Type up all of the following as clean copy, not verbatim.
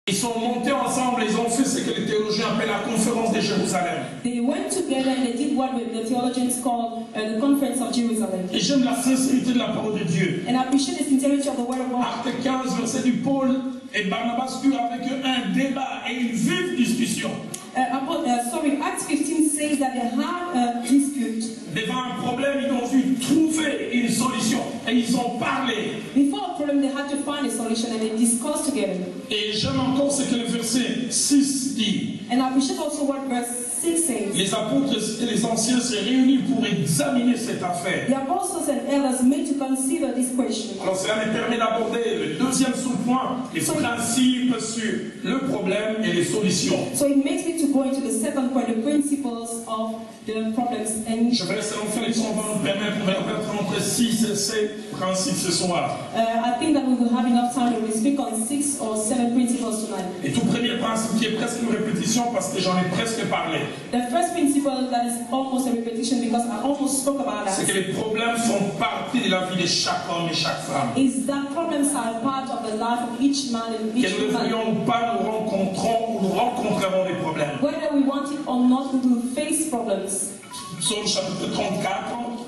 Ils sont montés ensemble, ils ont fait ce que les théologiens appellent la conférence de Jérusalem. They went together and they did what the theologians call the conference of Jerusalem. Et j'aime la sincérité de la parole de Dieu. And I appreciate the sincerity of the word of God. Acte 15, verset du Paul et Barnabas eurent avec eux un débat et une vive discussion. Acts 15 says that they had a dispute. Devant un problème, ils ont dû trouver une solution et ils ont parlé. Before a problem, they had to find a solution and they discussed together. Et j'aime encore ce que le verset 6 dit. And I appreciate also what verse 6 says. Les apôtres et les anciens se réunissent pour examiner cette affaire. The apostles and elders made to consider this question. Alors cela me permet d'aborder le deuxième sous-point, les principes sur le problème et les solutions. So it makes me to go into the second point, the principles of the problems. And je vais laisser Félix, on va nous permettre de montrer 6 et 7 principes ce soir. I think that we will have enough time to speak on 6 or 7 principles tonight. Et tout premier principe qui est presque une répétition parce que j'en ai presque parlé. The first principle that is almost a repetition because I almost spoke about that. C'est que les problèmes font partie de la vie de chaque homme et chaque femme. Is that problems are part of the life of each man and each woman. Que nous le voulions ou pas, nous rencontrons ou nous rencontrerons des problèmes. Whether we want it or not, we will face problems. Psaume chapitre 34.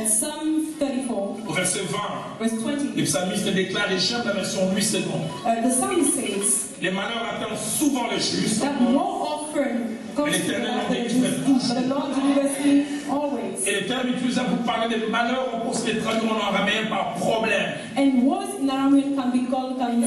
Psalm 34. Au verset 20. Verse 20. Le psalmiste déclare, et j'aime la version 8 secondes. The psalmist says. Les malheurs atteignent souvent les justes. That more often comes to the Lord delivers me always. Et le terme utilisé pour parler des malheurs, on peut se les traduire en araméen par problème. And words in Aramean can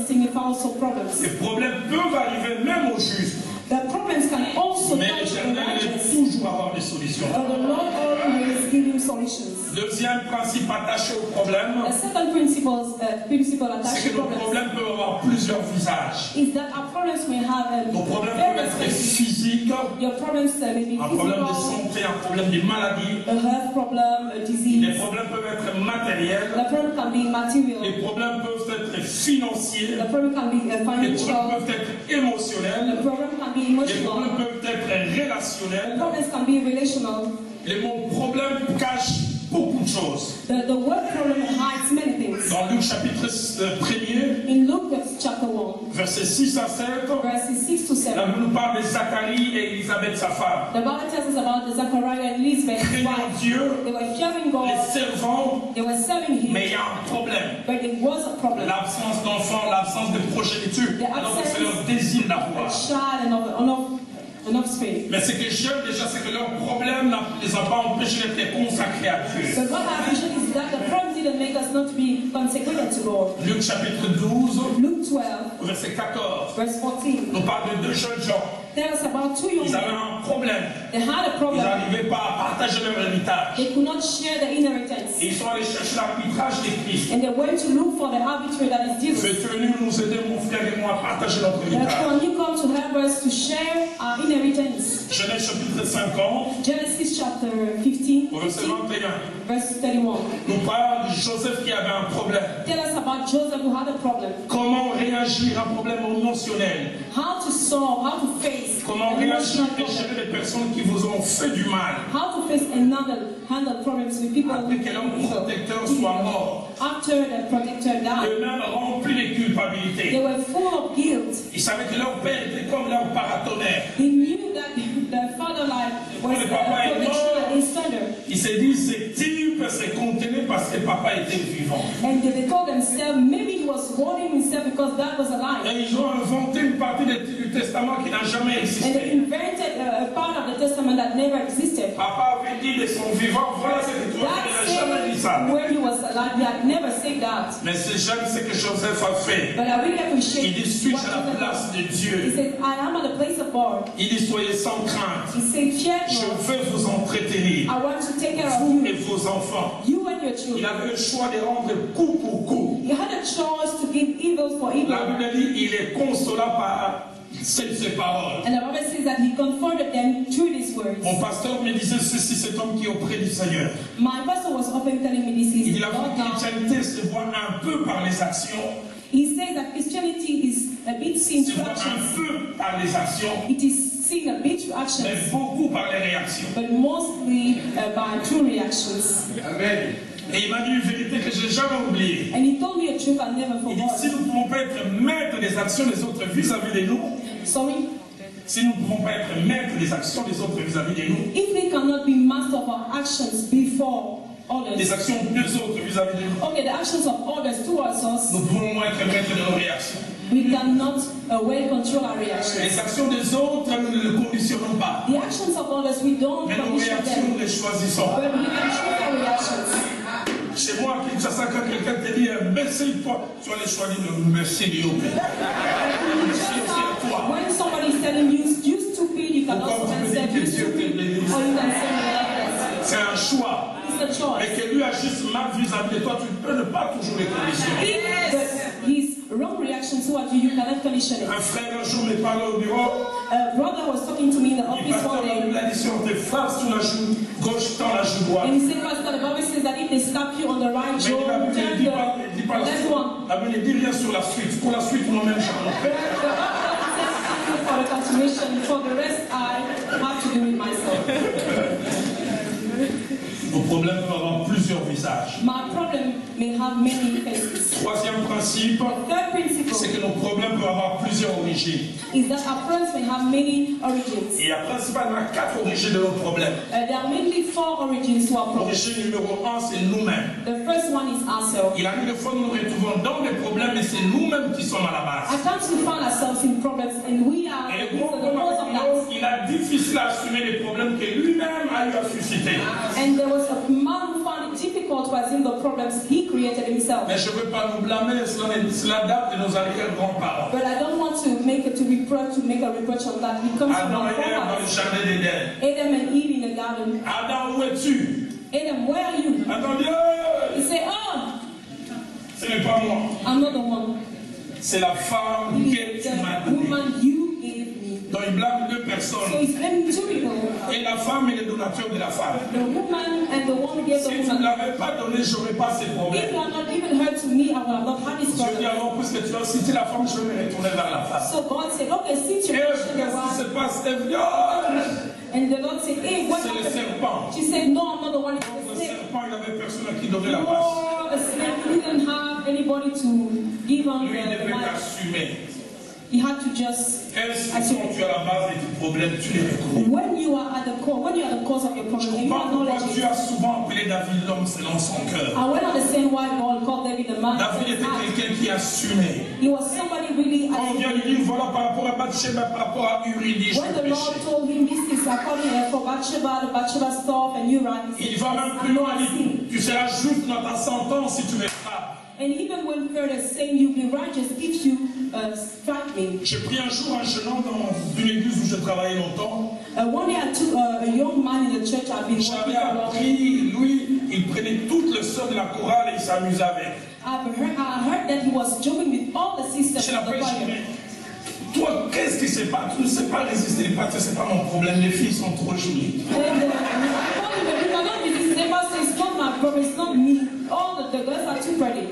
signify also problems. Les problèmes peuvent arriver même aux justes. The problems can also mais l'Éternel est toujours avoir des solutions. But the Lord always gives him solutions. Deuxième principe attaché au problème. The second principle attached c'est que nos problèmes peuvent avoir plusieurs visages. Is that our problems may have nos problèmes peuvent être physiques. Your problems may be un problème de santé, un problème de maladie. A health problem, a disease. Les problèmes peuvent être matériels. The problem can be material. Les problèmes peuvent être financiers. The problem can be financial. Les problèmes peuvent être émotionnels. The problem can be emotional. Les problèmes peuvent être relationnels. The problems can be relational. Les mots problème cachent beaucoup de choses. The word problem hides many things. Dans Luc chapitre 1er, in Luke chapter 1, versets 6 à 7, verses 6 to 7, la Bible nous parle de Zacharie et Élisabeth sa femme. The Bible tells us about the Zachariah and Elizabeth. Craignant Dieu, they were fearing God, les servants, they were serving Him, mais il y a un problème. But it was a problem. L'absence d'enfants, l'absence de progéniture, alors que c'est leur désir d'avoir. Mais ce que j'aime déjà, c'est que leur problème ne les a pas empêchés d'être consacrés à Dieu. But what I appreciate is that the problem didn't make us not be consecrated to God. Luc chapitre 12, Luke 12, verset 14, verse 14, nous parle de deux jeunes gens. Tell us about two young Ils avaient un problème. They had a problem. Ils n'arrivaient pas à partager leur héritage. They could not share the inheritance. Et ils sont allés chercher l'arbitrage des Christ. And they went to look for the arbitrator that is Jesus. Tu es venu nous aider, mon frère et moi, à partager notre héritage. When you come to help us to share our inheritance. Genèse chapitre 50. Genesis chapter 15. Verset 21. Verse 31. Nous parle de Joseph qui avait un problème. Tell us about Joseph who had a problem. Comment réagir à un problème émotionnel? How to solve, how to face. Comment réagir et gérer les personnes qui vous ont fait du mal? How to face and handle problems with people. Après que leur protecteur soit mort. After the protector died. Eux-mêmes remplis de culpabilité. They were full of guilt. Ils savaient que leur père était comme leur paratonnerre. They knew that their father was a protection against thunder. Ils se disent, ce type se contenait parce que papa était vivant. And they told themselves, maybe he was holding himself because dad was alive. Et ils ont inventé une partie du testament qui n'a jamais existé. And they invented a part of the testament that never existed. Papa avait dit de son vivant, voilà ce que tu as fait, il n'a jamais dit ça. When he was alive, he had never said that. Mais j'aime ce que Joseph a fait. But I really appreciate. Il dit, suis à la place de Dieu. He said, I am at the place of God. Il dit, soyez sans crainte. He said, je veux vous entretenir. I want to take care of vous you. Et vos enfants. You and your children. Il avait le choix de rendre coup pour coup. He had a choice to give evil for evil. La Bible dit, il est consolé par ses paroles. And the Bible says that he comforted them through these words. Mon pasteur me disait ceci, cet homme qui est auprès du Seigneur. My pastor was often telling me this. Il dit, la chrétienté se voit un peu par les actions. He says that Christianity is a bit seen through actions. Un peu par les actions. It is seen a bit through actions. Mais beaucoup par les réactions. But mostly by true reactions. Amen. Et il m'a dit une vérité que je n'ai jamais oubliée. And he told me a truth I never Il dit, si forgot. nous ne pouvons pas être maîtres des actions des autres vis-à-vis de nous, Sorry? si nous ne pouvons pas être maîtres des actions des autres vis-à-vis de nous, If we cannot be master of our actions before des others, actions des autres vis-à-vis de nous, okay, the actions of others towards us, nous pouvons moins être maîtres de nos réactions. we cannot well control our reactions. Les actions des autres, nous ne les conditionnons pas. The actions of others, we don't Mais nos condition réactions, nous them, les choisissons. but we can choose our reactions. Chez moi, à Kinshasa, quand quelqu'un te dit merci-toi, tu vas les choisir de merci Dieu. Merci aussi à toi. When somebody is telling you, you stupid, you can also answer, you stupid, or you can say, yes. C'est un choix. It's a choice. Mais que lui agisse mal vis-à-vis de toi, tu ne peux ne pas toujours les conditionner. If his wrong reaction towards you, you cannot condition it. Un frère un jour me parlait au bureau. A brother was talking to me in the Il office one pasteur day, l'a dit si on te frappe sur la joue gauche, tends la joue droite. and he said, Pastor, the Bible says that if they slap you on the right Mais jaw, la Bible turn ne dit pas, elle dit pas the la left suite. one. La Bible ne dit rien sur la suite. Pour la suite, moi-même, j'en ai fait. For the continuation, for the rest, I have to do it myself. Nos problèmes peuvent avoir plusieurs visages. My problem may have many faces. Troisième principe, Third principle c'est que nos problèmes peuvent avoir plusieurs origines. is that our problems may have many origins. Et il y a principalement 4 origines de nos problèmes. There are mainly 4 origins to our problems. L'origine numéro 1, c'est nous-mêmes. The first one is ourselves. Il arrive des fois nous nous retrouvons dans des problèmes, mais c'est nous-mêmes qui sommes à la base. At times we find ourselves in problems and we are Et the le gros cause problème of avec that. Job, il a difficile à assumer les problèmes que lui-même a eu à susciter. And there was a man who found it difficult to assume the problems he created himself. Mais je ne veux pas nous blâmer, cela date de nos arrière-grands-parents. But I don't want to make a reproach on that. It comes from Adam our et Ève dans le forefathers. jardin d'Éden. Adam and Eve in the garden. Adam, où es-tu? Adam, where are you? Adam dit, He said, oh, ce n'est pas moi. I'm not the one. C'est la femme It que is tu m'as the donnée. woman you gave me. Donc il blâme 2 So personnes. he's blaming 2 people. Et la femme est le donateur de la femme. The woman and the one who gave Si the tu ne woman. l'avais pas donné, je n'aurais pas ces If problèmes. you had not given her to me, I would have not had this Je dis problem. alors, puisque tu as cité la femme, je vais me retourner vers la femme. So God said, okay, since you Et mentioned the qu'est-ce qui se one, passe? Elle dit, oh, and the Lord said, hey, what c'est le happened? serpent. She said, no, I'm not the one. It's Le the snake. serpent, il n'avait personne à qui donner la place. No, the snake didn't have anybody to give on Lui, il the devait mic. t'assumer. He had to just. Est-ce que quand tu es à la base de tes problèmes, tu les reconnais? When you are at the core, when you are the cause of your problem, and you Pourquoi acknowledge Dieu it. a souvent appelé David l'homme selon son cœur? I won't understand why God called David the man. David était quelqu'un qui assumait. He was somebody really. Quand on vient lui dire, voilà par rapport à Bathsheba, par rapport à Uri, il dit, When je the Lord péché. told him this is according for Bathsheba, the Bathsheba stuff, and Uriah, he Il said, va même plus loin, il dit, tu seras juste dans ta sentence si tu me frappes. and even went further, saying, "You'll be righteous if you strike me." J'ai pris un jour un jeune homme dans une église où je travaillais longtemps. One day, I took a young man in the church I've been working J'avais for a long time. appris, lui, il prenait toutes les sœurs de la chorale et il s'amusait avec. I heard that he was joking with all the sisters Je of the l'appelle, je dis, choir. mais toi, qu'est-ce qui se passe? Tu ne sais pas résister les pâtes, c'est pas mon problème, les filles sont trop jolies. And I told him, "You cannot be this neighbor, so it's not my problem, it's not me. All the girls are too pretty.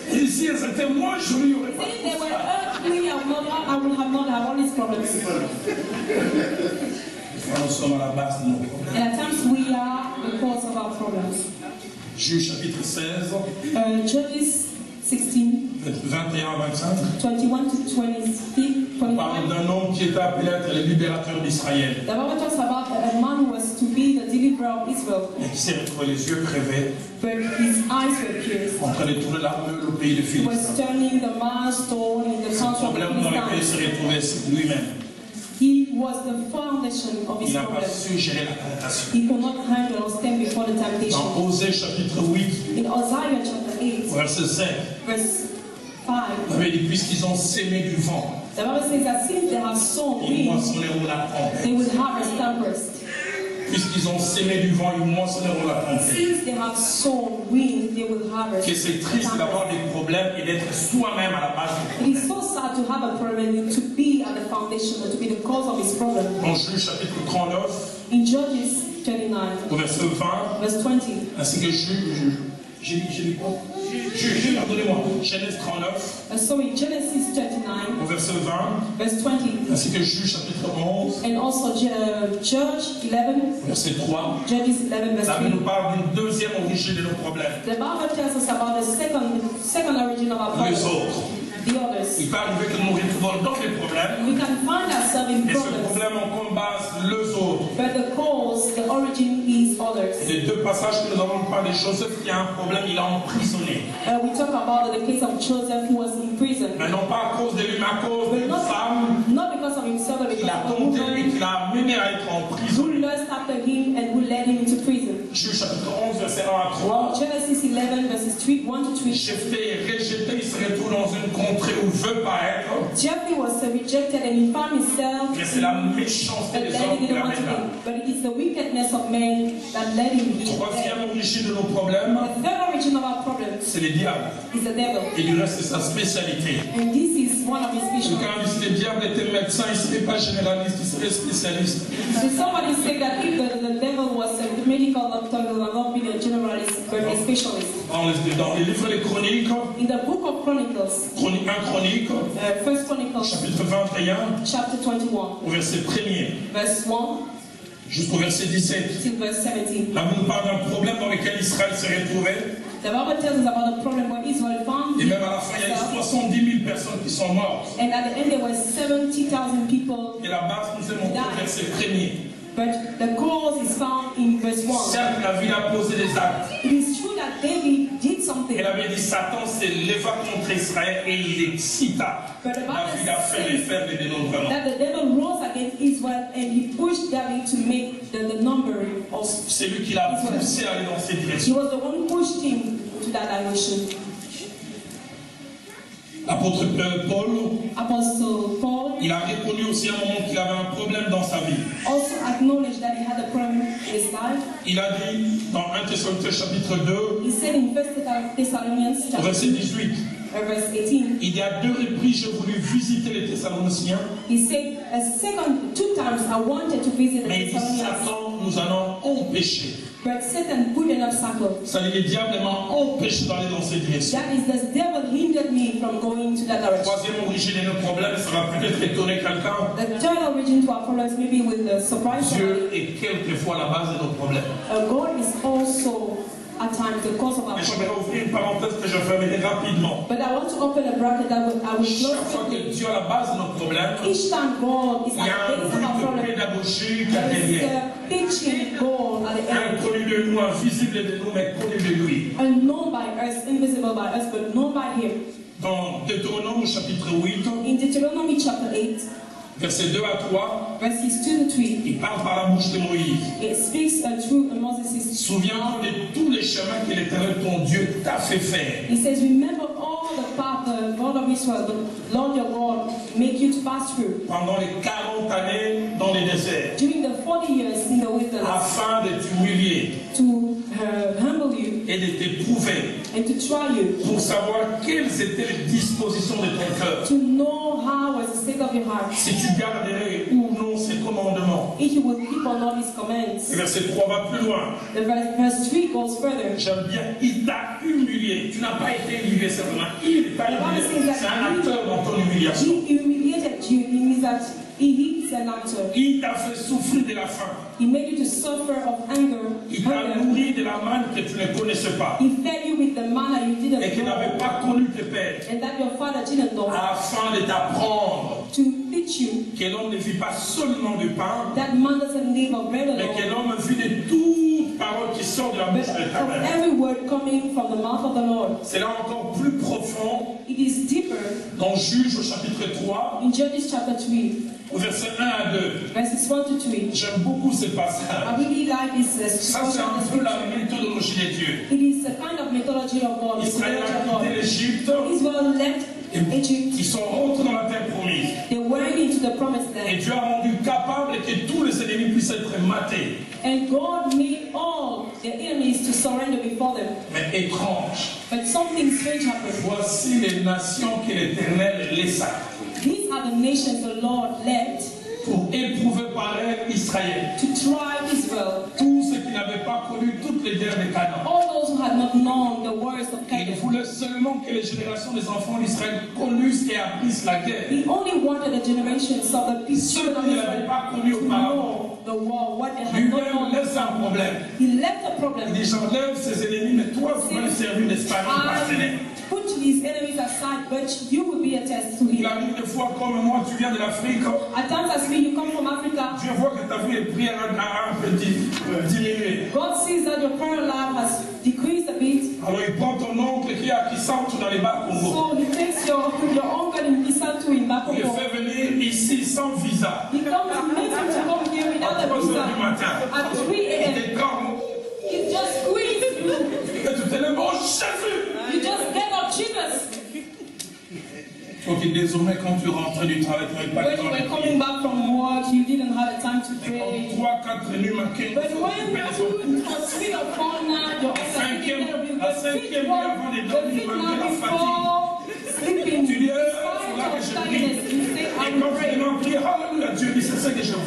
Et si elles étaient moins jolies, il n'y aurait pas If they de were ça. ugly, I would have not had all these problems." Nous sommes à la base de nos problèmes. And at times we are the cause of our problems. Juge chapitre 16, Judges 16, 21 à 25. 21 to 26, On parle 25. d'un homme qui était appelé à être le libérateur d'Israël The Bible talks about a man who was to be the deliverer of Israel, et qui s'est retrouvé les yeux crevés but his eyes were pierced. en train de tourner la meule au pays de He was Philistins. turning the milestone in the Son country of problème dans lequel il Philistine. s'est retrouvé, c'est lui-même. He was the foundation of Il his n'a pas problem. su gérer la tentation. He could not handle or stand before the temptation. Dans Osée chapitre 8, In Isaiah chapter 8, verset 5, verse 5, il avait dit, puisqu'ils ont sémé du vent, the Bible says that since they have sown ils wind, moissonneront la tempête. they will harvest tempest. Puisqu'ils ont sémé du vent, ils moissonneront la tempête. Since they have sown wind, they will harvest. Que c'est triste d'avoir des problèmes et d'être soi-même à la base du It is so sad to have a problem and to be at the foundation or to be the cause of his problem. problème. En Juge chapitre 39, In Judges 29, au verset 20, verse 20, ainsi que J'ai dit quoi? Pardonnez-moi. Genèse 39. Sorry, Genesis 39, Au verset 20. verse 20. Ainsi que Juge chapitre 11. And also Judge 11, Verset 3. Judges 11, verse La 3. Bible nous parle d'une deuxième origine de nos problèmes. The Bible tells us about the second origin of our Les problems, autres. the others. Il peut arriver que nous nous retrouvons dans les problèmes. We can find ourselves in Et ce problems, problème a comme base les autres. but the cause, the origin is others. Les deux passages que nous avons parlé de Joseph qui a un problème, il est emprisonné. We talk about the case of Joseph who was in prison. Mais non pas à cause de lui, mais à cause d'une femme Not because of himself, but qui because l'a of a tenté et woman qui l'a amené à être en prison. who lust after him and who led him into prison. Juge chapitre 11, verset 1 à 3. Genesis 11, verses 3, 1 to 3. Jephthé est rejeté, il se retrouve dans une contrée où il veut pas être. Jephthé was rejected and he found himself Mais c'est la méchanceté and des led hommes he qui didn't want to l'amène là. be. But it is the wickedness of men that led him here. Troisième origine de nos problèmes, The third origin of our problems c'est les diables. is the devil. Et du reste, c'est sa spécialité. And this is one of his special. Quand si le diable était médecin, il ne serait pas généraliste, il serait spécialiste. So somebody said that if the devil was a medical doctor, he would not be a generalist, but a specialist. Dans les livres des Chroniques, In the book of Chronicles, 1 Chronique, First Chronicles, chapitre 21, chapter 21, au verset 1er, verse 1 jusqu'au verset 17. to verse 17. Là, vous nous parlez d'un problème dans lequel Israël s'est retrouvé. The Bible tells us about the problem where Israel found Et même à la fin, il y a eu 70 000 personnes qui sont mortes. and at the end there were 70,000 people. Et la base nous est montrée au verset 1er. But the cause is found in verse 1. Certes, David a posé des actes. It is true that David did something. Elle avait dit Satan s'est levé contre Israël et il excita. David a fait les faire de dénombrement. That the devil rose against Israel and he pushed David to make the number of. C'est lui qui l'a poussé à aller dans cette He direction. was the one who pushed him to that direction. L'apôtre Paul, Apostle Paul il a reconnu aussi à un moment qu'il avait un problème dans sa vie. also acknowledged that he had a problem in his life. Il a dit dans 1 Thessaloniciens chapitre 2, He said in 1 Thessalonians au chapter verset 2, 18, verse 18, il y a 2 reprises j'ai voulu visiter les Thessaloniciens, he said, two times I wanted to visit the mais il dit Thessalonians, Satan nous en a empêchés. but Satan put an obstacle. Ça dit, le diable m'a empêché d'aller dans cette direction. That is, the devil hindered me from going to that direction. Troisième origine de nos problèmes, ça va peut-être étonner quelqu'un. The third origin to our problems, maybe with the surprise, Dieu est quelquefois la base de nos problèmes. God is also at times the cause of our Et problems. j'aimerais ouvrir une parenthèse que je fermerai rapidement. But I want to open a bracket that I will Chaque close fois with. que Dieu est à la base de nos problèmes, Each time God is il y a at the un base of our but problem, pédagogique there is derrière. a teaching goal at the end. Inconnu de nous, invisible de nous, mais connu de lui. Unknown by us, invisible by us, but known by Him. Dans Deutéronome chapitre 8, In Deuteronomy chapter 8, versets 2 à 3, verses 2 to 3, il parle par la bouche de Moïse. it speaks through Moses' Souviens-toi de tous les chemins que l'Éternel ton Dieu t'a fait faire. He says, remember all the path the God of Israel, the Lord your God, make you to pass through Pendant les 40 années dans les déserts, during the 40 years in the wilderness afin de t'humilier to humble you et de t'éprouver, and to try you, pour savoir quelles étaient les dispositions de ton cœur. to know how was the state of your heart, Si tu garderais ou non ses commandements. if you will keep on all His commands. Le verset 3 va plus loin. The verse 3 goes further. J'aime bien, il t'a humilié. Tu n'as pas été humilié simplement. Il t'a humilié. C'est un acteur dans ton humiliation. He humiliated you. It means that He is an actor. Il t'a fait souffrir de la faim. He made you to suffer of Il t'a hunger. nourri de la manne que tu ne connaissais pas He fed you with the manna you et didn't qui n'avait know, pas connu tes pères, and that your father didn't know, afin de t'apprendre to teach you que l'homme ne vit pas seulement du pain, that man doesn't live of bread mais que alone, l'homme vit de toute parole qui sort de la but bouche de of l'Éternel. every word coming from the mouth of the Lord. C'est là encore plus profond It is deeper dans Juge au chapitre 3, in Judges chapter 3, au verset 1 à 2. verses 1 to 3. J'aime beaucoup ce I passage. really like this Ça, c'est un peu la méthodologie de Dieu. It is a kind of mythology of God. Israël Mythology a of quitté God. l'Égypte Israel left et Egypt. ils sont rentrés dans la terre promise. They went into the promised Et land. Dieu a rendu capable que tous les ennemis puissent être matés. And God made all the enemies to surrender before them. Mais étrange, But something strange happened. voici les nations que l'Éternel laissa These are the nations the Lord left pour éprouver par elle Israël. to try Israel. Tous ceux qui n'avaient pas connu toutes les guerres de Canaan. All those who had not known the words of Il Caleb. voulait seulement que les générations des enfants d'Israël connaissent et apprissent la guerre. He only wanted the generations of the Ceux children of qui ne l'avaient Israel pas connu to auparavant. know the war, what they had not Lui-même known. laisse un problème. He left a Il problem. dit, j'enlève ses ennemis, mais toi, tu vas le servir, n'est-ce pas, un partenaire. I put his enemies aside, but you will be a test to Il him. arrive des fois comme moi, tu viens de l'Afrique. At times as me, you come from Africa. Dieu voit que ta vie est prière a un peu diminué. God sees that your prayer life has decreased a bit. Alors il prend ton oncle qui est à Kisantu dans les bas Congo. So he takes your uncle in Kisantu in Il le Bakongo. fait venir ici sans visa. He comes and makes him to come here without À a 3 visa. heures du matin. At 3 Il a.m. est calme. He just squeezes you. Et tu te lèves, oh Jésus! You just get up, Jesus. Ok, désormais quand tu rentres du travail, tu n'avais pas le When temps you de were prier. coming back from work, you didn't have the time to pray. 3-4 nuits maquées. But when you are 3 or 4 now, your À cinquième nuit avant de dormir, malgré la fatigue. sleeping. Tu dis, il faudra que je prie. Et quand tu demandes prier, alléluia, Dieu dit, c'est ça que je veux.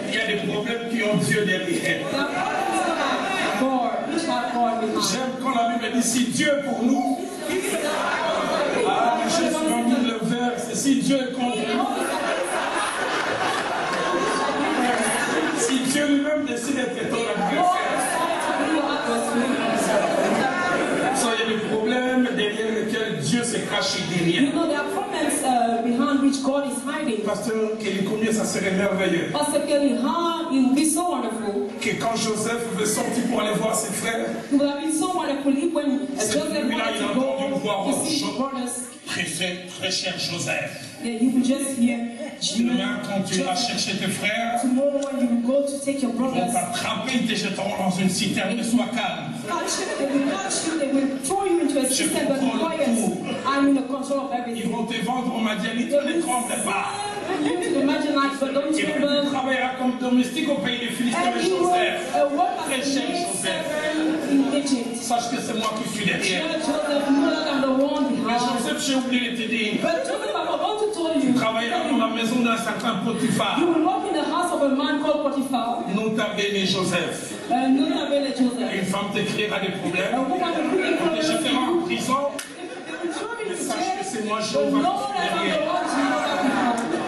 Il y a des problèmes qui ont Dieu derrière. J'aime quand la Bible dit, si Dieu est pour nous, ah, je suis rendu le verse, si Dieu est contre nous, si Dieu lui-même décide d'être ton adversaire, il y a des problèmes derrière lesquels Dieu se cache derrière. You know, there are problems behind which God is hiding. Pasteur Kelly, combien ça serait merveilleux Pastor Kelly, how it would be so wonderful. que quand Joseph veut sortir pour aller voir ses frères, It would have been so wonderful if when Joseph celui-là, wanted il a to entendu go voir to see his brothers, très cher Joseph. that he would just hear, Demain, quand tu vas chercher tes frères, tomorrow when you will go to take your ils vont brothers, t'attraper, ils te jetteront dans une citerne, sois calme. they will catch you, they will throw you into a system, but quiet. I'm in the control of Ils everything. vont te vendre au Madianite, ne tremble pas. You to imagine like, but don't Tu tremble. travailleras comme domestique au pays des Philistins And de you will Joseph. work Très as a cher maid Joseph. servant in Egypt. Sache que c'est moi qui suis derrière. Joseph, know that I'm the one Mais behind. Joseph, j'ai oublié de te dire, But Joseph, I'm about to tell you, tu travailleras dans la maison d'un certain Potiphar. you will walk in the house of a man called Potiphar. Nota bene Joseph. Nota bene Joseph. Une femme te créera des A problèmes. woman will bring On te problems to jettera you. en prison. They will throw you Mais into sache que jail. c'est moi, But Jéhovah, no qui one suis else derrière. the one Jesus behind.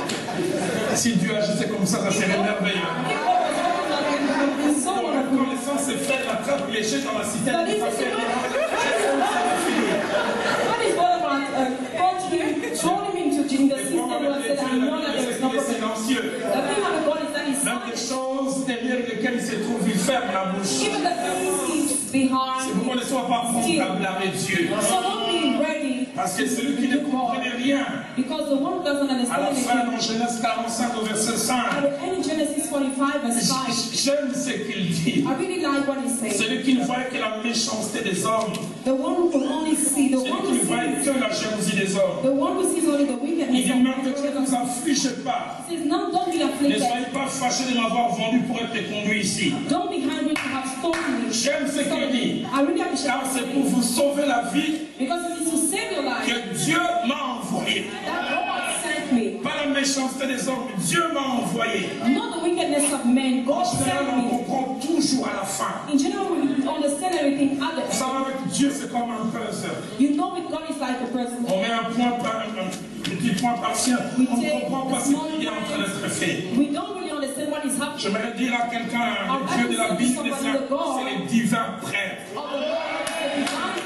Si Dieu agissait comme ça serait merveilleux. If God was something that would be so wonderful. Quand les sangs se fait, l'attrape, il les jette dans la citerne, But il this va is faire what is God about? Called him, thrown him into the system and said, I know that there is no il est problem. silencieux. The thing about God is that he's Même des silent. choses derrière lesquelles il se trouve, il ferme la bouche. Even the things he's C'est behind. pourquoi ne sois pas prompt à blâmer Dieu. So don't be ready. Parce que celui qui ne comprenait rien, Because the one who doesn't à la understand fin anything. dans Genèse 45 au verset 5, At the end of Genesis 45 verse 5, j'aime ce qu'il dit. I really like what he says. Celui qui ne voyait que la méchanceté des hommes, The one who can only see, the celui one qui who ne voyait sees, que la jalousie des hommes. the one who sees only the Il wickedness dit of maintenant que ne man. vous affligez pas. He says, no, don't be Ne afflicted. soyez pas fâchés de m'avoir vendu pour être conduit ici. Don't be angry to have stolen me. J'aime ce qu'il dit. I really appreciate Car c'est it. pour vous sauver la vie Because it is to save your life que Dieu m'a envoyé. that God sent me. Pas la méchanceté des hommes, Dieu m'a envoyé. Not the wickedness of men. En God général, sent on me. comprend toujours à la fin. In general, we understand everything at the Vous savez, avec Dieu, c'est comme un puzzle. You know with God is like a person. On met un point par un petit point partiel. On ne comprend pas ce qui est en train d'être fait. We don't really understand what is happening. J'aimerais dire à quelqu'un, le Dieu de la Bible, c'est les divins prêtres. Of the Lord is the divine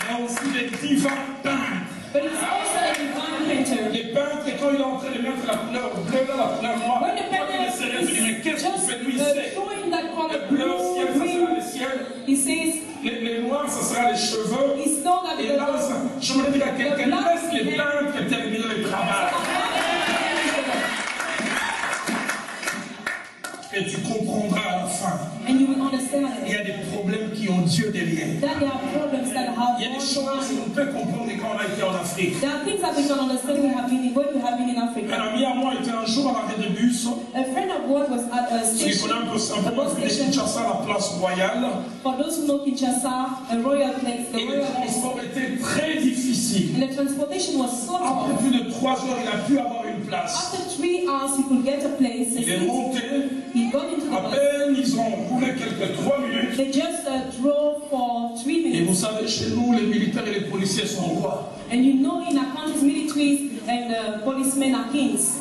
Il y a aussi les divins peintres. but it's also a divine painter. Les peintres, quand il est en train de mettre la couleur bleue dans la couleur noire, When the quand il painter est sérieux, il dit, mais qu'est-ce qu'il just fait lui, il sait. showing that color Le bleu au ciel, ça blue, sera green, le ciel. he says, Les noirs, ça sera les cheveux. he saw that Et the là, j'aimerais dire à quelqu'un, laisse les peintres terminer le travail. Et tu comprendras à la fin. and you will understand Il y it. a des problèmes qui ont Dieu derrière. That there are problems that have Il y a des gone choses on. qu'on peut comprendre quand on a été en Afrique. There are things that we can understand when we have been in Un Africa. ami à moi était un jour à l'arrêt de bus. A friend of ours was at a Celui qu'on station, a un peu a simplement bus vu station. Kinshasa, la place royale. For those who know Kinshasa, a royal place, the Et le royal place. transport était très difficile. And the transportation was so Après tough. plus de 3 heures, il a pu avoir une une place. After 3 hours, he could get a place. Il est monté. He got into the À bus. peine ils ont roulé quelques 3 minutes. They just drove for 3 Et vous minutes. savez, chez nous, les militaires et les policiers sont rois. And you know, in our countries, militaries and policemen are kings.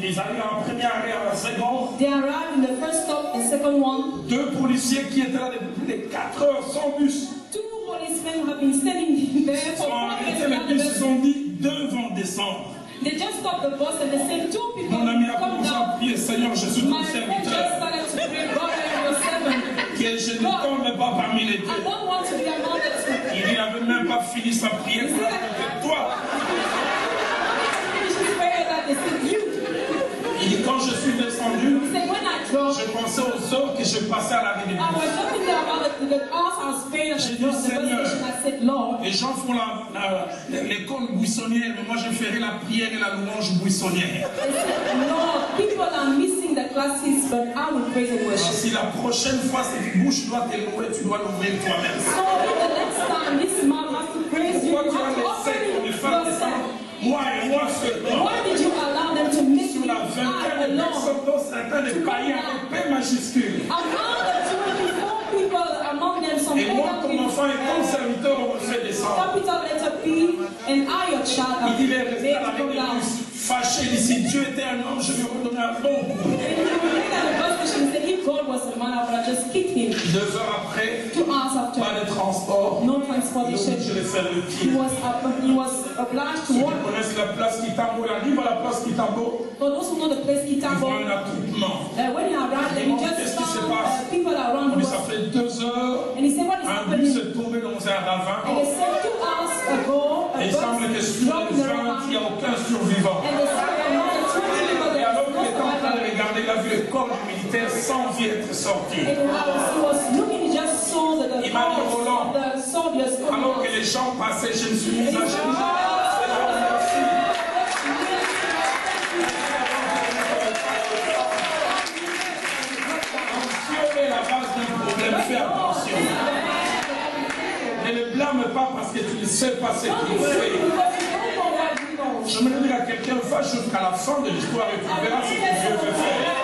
Ils arrivent en premier arrêt à la seconde. They arrived in the first stop, the second one. 2 policiers qui étaient là depuis les 4 heures sans bus. 2 policemen have been standing there Ils for sont 4 arrêtés, minutes. les bus, ils ont dit 2 vont descendre. They just stopped the bus and they said 2 people Mon ami a come commencé à down. prier, Seigneur, je suis ton My friend just serviteur. started to pray, God, I am your servant. Que je ne tombe pas parmi les I deux. don't want to be among the two. Il n'avait même pas fini sa prière pour la toi. Finish his prayer that they said, you. Il dit, quand je suis descendu, He said, when I drove, je pensais aux heures que je passais à l'arrêt des I was bus. just there about the hours I was praying at J'ai the dit, bus Seigneur, station. I said, Lord, Les gens font l'école buissonnière, mais moi je ferai la prière et la louange buissonnière. I said, Lord, people are missing the classes, but I will praise and Alors, worship. si la prochaine fois cette bouche doit te louer, tu dois l'ouvrir toi-même. So the next time this man has to praise you, Pourquoi you tu as have to laissé open qu'on les it fasse descendre? yourself. Moi et moi seulement. Why did you allow them to make Sur me la out vingtaine de alone? personnes dont certains des païens avec P majuscule. Among the 24 people, among them some Et moi, comme enfant et comme serviteur, on me fait descendre. capital letter P, and I, your child, Il have dit, il est made resté à to l'arrêt come des down. bus, fâché. Il dit, si Dieu était un homme, je lui redonnais un bon coup. And he looked at the bus station and said, if God was a man, I would have just kicked him. 2 heures après, 2 hours pas after, de transport. no Donc transportation. je vais faire le He pied. was obliged to Ceux qui walk. connaissent la place Kitambo, il arrive à la place Kitambo, For those who know the place ils voient Kitambo, un attroupement. when he arrived there, he Qu'est-ce just qui se found passe? people around Mais him. ça fait 2 heures, And he said, what is un happening? bus est tombé dans un ravin. And they said 2 hours ago, a Et il semble que bus sur dropped les in the 20, il n'y a river. aucun survivant. And they said, among the 20 people, Et there alors was qu'il no est en train de survivor. regarder, il a vu le corps du militaire sans vie être sorti. And he was looking, he just saw that the Il m'a dit, corpse Roland, of the soldiers coming alors out. que les gens passaient, je me suis mis à genoux. Seigneur, merci. Attention est la base d'un problème, fais attention. Ne le blâme pas parce que tu ne sais pas ce qu'il fait. Je me dis à quelqu'un, va jusqu'à la fin de l'histoire et tu verras ce que Dieu veut faire.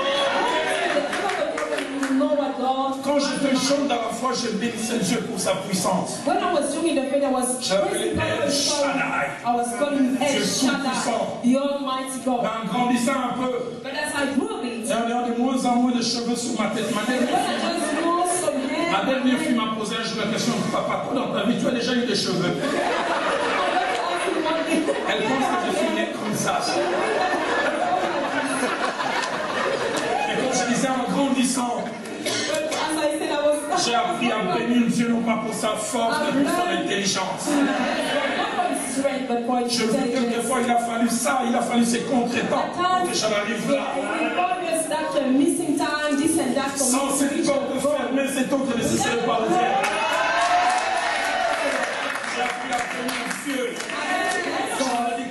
Quand j'étais jeune dans la foi, je bénissais Dieu pour sa puissance. When I was young in the faith, I was J'appelais praising God El for Shaddai. I was calling El Dieu Shaddai, tout-puissant. the Almighty God. En grandissant un peu, But as I grew a bit, j'ai de moins en moins de cheveux sur ma tête. when I just lost some hair, Ma dernière fille m'a posé un jour la question, papa, toi dans ta vie, tu as déjà eu des cheveux. Elle pense que je suis né comme ça. Et comme je disais, en grandissant, as I said, I was j'ai appris à bénir Dieu non pas pour sa force, mais pour son intelligence. not for his strength, but for his Je veux intelligence. quelquefois, il a fallu ça, il a fallu ces contretemps pour que j'en arrive là. Always that missing time, this and that. Sans cette porte fermée, cette autre ne se serait pas ouverte. J'ai appris à tenir Dieu.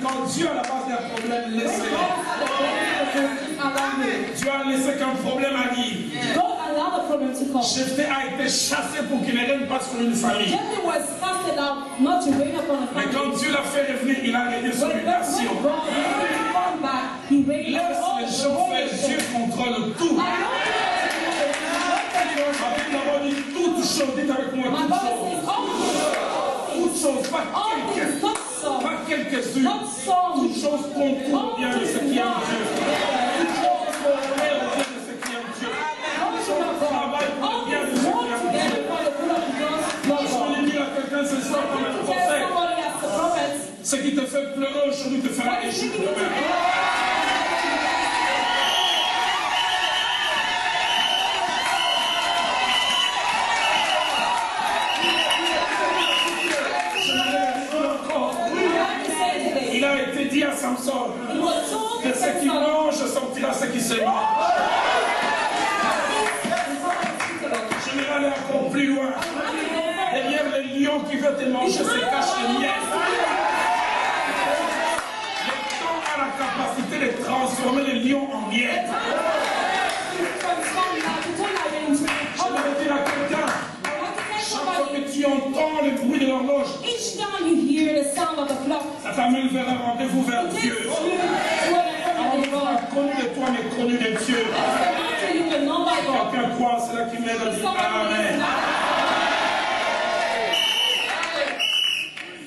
Quand Dieu a la base d'un problème, laissez-le. Dieu a laissé qu'un problème arrive. God allowed the problem to come. Jephthé a été chassé pour qu'il ne règne pas sur une famille. Jephthah was casted out not to reign upon a Mais family. quand Dieu l'a fait revenir, il a régné sur When une God nation. come back, he reigned Laisse over all les the gens whole faire, nation. Dieu contrôle tout. Ma Bible d'abord dit toute chose, dites avec moi My toute Bible chose. says all Toute chose, pas things, quelques, not some, pas quelques-unes. not some, Toute chose concourt bien de ce qui aime Dieu. Toute chose concourt bien de ce qui aime Dieu. Travaille pour le bien de ceux qui aiment Dieu. Je vais dire à quelqu'un ce soir comme un prophète, ce qui te fait pleurer aujourd'hui te fera échouer demain. Il a été dit à Samson, de ce qui mange sortira ce qui se mange. Je vais aller encore plus loin. Derrière les lions qui veulent te manger se cache le miel. Le temps a la capacité de transformer les lions en miel. Je vais dire à quelqu'un, chaque fois que tu entends le bruit de l'horloge, Each time you hear the sound of the clock, ça t'amène vers un rendez-vous vers it takes Dieu. you to an connu de toi, mais connu de Dieu. After you were known by God. Quelqu'un croit, c'est là qui m'aide à dire Amen.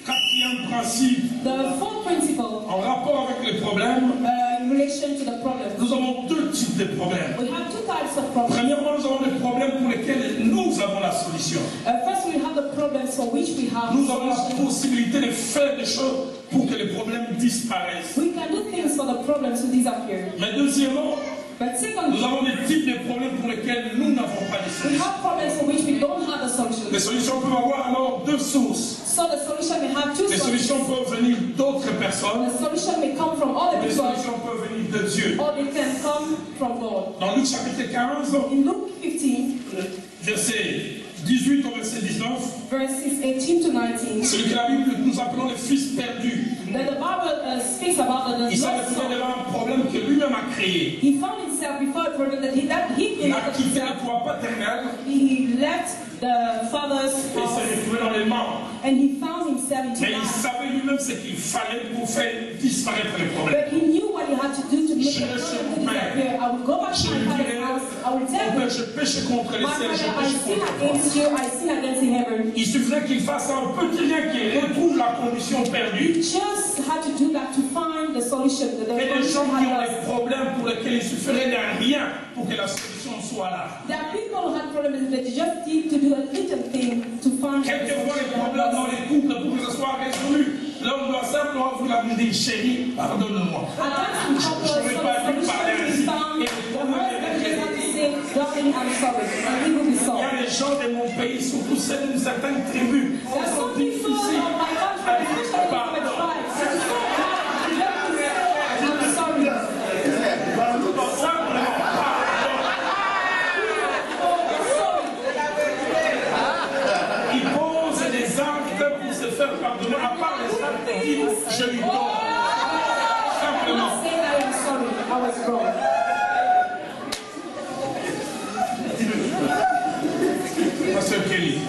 Quatrième principe, The fourth principle, en rapport avec les problèmes, in relation to the problem. nous avons deux types de problèmes. We have two types of problems. Premièrement, nous avons des problèmes pour lesquels nous avons la solution. First, we have the problems for which we have Nous avons la solutions. possibilité de faire des choses pour que les problèmes disparaissent. We can do things for the problems to disappear. Mais deuxièmement, But secondly, nous avons des types de problèmes pour lesquels nous n'avons pas de we solution. have problems for which we don't have a Les solution. solutions peuvent avoir alors deux sources. So the solution may have two Les solutions. solutions peuvent venir d'autres personnes. The solution may come from other Les people, solutions peuvent venir de Dieu. or they can come from God. Dans Luc chapitre 15, In Luke 15, verset 18 au verset 19, verses 18 to 19, celui que la Bible nous appelons les fils perdus. that the Bible speaks about the Il s'est lost retrouvé son. devant un problème que lui-même a créé. He found himself before a problem that he Il a created quitté le himself. toit paternel He left the father's et s'est house retrouvé dans les membres. and he found himself into Mais il life. savait lui-même ce qu'il fallait pour faire disparaître les problèmes. But he knew what he had to do to make the problem disappear. I will go back to Je my lui father's dirais, house. I will tell mon him, père, je péche contre les my ciels, je father, I péche sin contre toi. against you. I sin against heaven. Il suffisait qu'il fasse un petit rien qui retrouve la condition perdue. Just had to do that to find the solution. The Et les gens solution qui ont had des problèmes pour lesquels il suffirait de rien pour que la solution soit là. There are people who had problems that you just need to do a little thing to find the Quelquefois, les solution. problèmes dans les couples, pour que ce soit résolu, l'homme doit simplement vous la dire, chérie, pardonne-moi. At times in couples, Je so ne vais pas the lui parler solution ainsi. is found. Et The le problème husband est just réglé. has to say, darling, I'm sorry. And he will be Il y solved. a des gens de mon pays, surtout celles d'une certaine tribu, There are qui sont some people difficiles of my country, à especially dire from the pardon. tribe, it is so hard to get to say, I'm sorry. Simplement, pardon. Il pose des actes pour se faire pardonner, à part les actes qui je lui donne. I'm Simplement. not saying that I'm sorry, I was wrong. Pasteur Kelly.